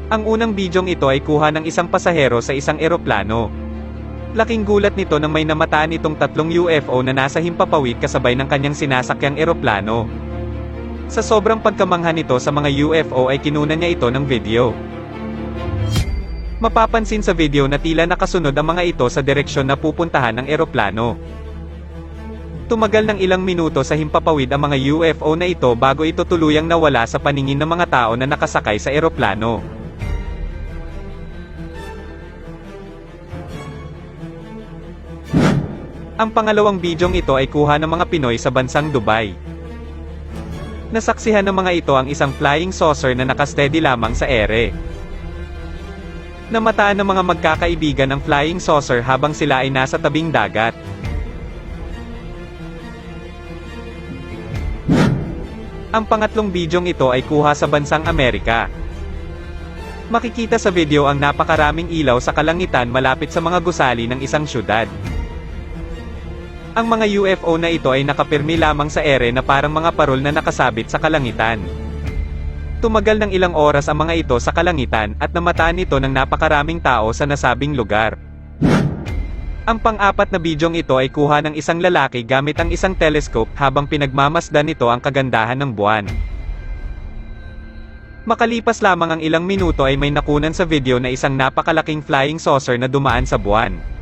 Ang unang bidyong ito ay kuha ng isang pasahero sa isang eroplano. Laking gulat nito nang may namataan itong tatlong UFO na nasa himpapawid kasabay ng kanyang sinasakyang eroplano. Sa sobrang pagkamangha nito sa mga UFO ay kinunan niya ito ng video. Mapapansin sa video na tila nakasunod ang mga ito sa direksyon na pupuntahan ng eroplano. Tumagal ng ilang minuto sa himpapawid ang mga UFO na ito bago ito tuluyang nawala sa paningin ng mga tao na nakasakay sa eroplano. Ang pangalawang bidyong ito ay kuha ng mga Pinoy sa bansang Dubai. Nasaksihan ng mga ito ang isang flying saucer na nakasteady lamang sa ere. Namataan ng mga magkakaibigan ang flying saucer habang sila ay nasa tabing dagat. Ang pangatlong bidyong ito ay kuha sa bansang Amerika. Makikita sa video ang napakaraming ilaw sa kalangitan malapit sa mga gusali ng isang syudad. Ang mga UFO na ito ay nakapirmi lamang sa ere na parang mga parol na nakasabit sa kalangitan. Tumagal ng ilang oras ang mga ito sa kalangitan at namataan ito ng napakaraming tao sa nasabing lugar. Ang pang-apat na bidyong ito ay kuha ng isang lalaki gamit ang isang telescope habang pinagmamasdan nito ang kagandahan ng buwan. Makalipas lamang ang ilang minuto ay may nakunan sa video na isang napakalaking flying saucer na dumaan sa buwan.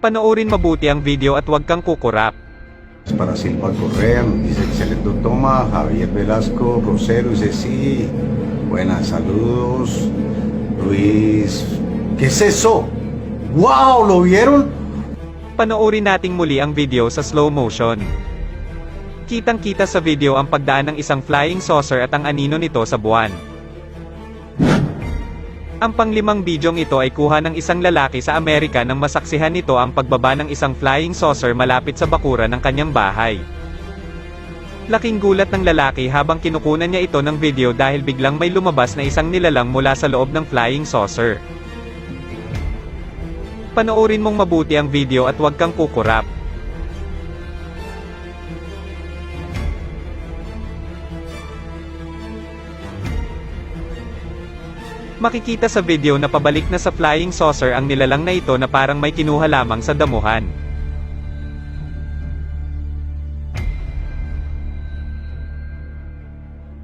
Panoorin mabuti ang video at huwag kang kukurap. Para Silva Correa, nos dice excelente toma, Javier Velasco, Rosero dice sí, buenas, saludos, Luis, ¿qué es eso? ¡Wow! ¿Lo vieron? Panoorin nating muli ang video sa slow motion. Kitang-kita sa video ang pagdaan ng isang flying saucer at ang anino nito sa buwan. Ang panglimang bidyong ito ay kuha ng isang lalaki sa Amerika nang masaksihan nito ang pagbaba ng isang flying saucer malapit sa bakuran ng kanyang bahay. Laking gulat ng lalaki habang kinukunan niya ito ng video dahil biglang may lumabas na isang nilalang mula sa loob ng flying saucer. Panoorin mong mabuti ang video at huwag kang kukurap. Makikita sa video na pabalik na sa flying saucer ang nilalang na ito na parang may kinuha lamang sa damuhan.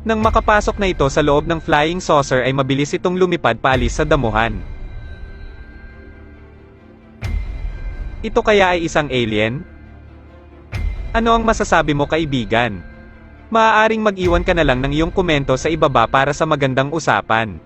Nang makapasok na ito sa loob ng flying saucer ay mabilis itong lumipad paalis sa damuhan. Ito kaya ay isang alien? Ano ang masasabi mo, kaibigan? Maaaring mag-iwan ka na lang ng iyong komento sa ibaba para sa magandang usapan.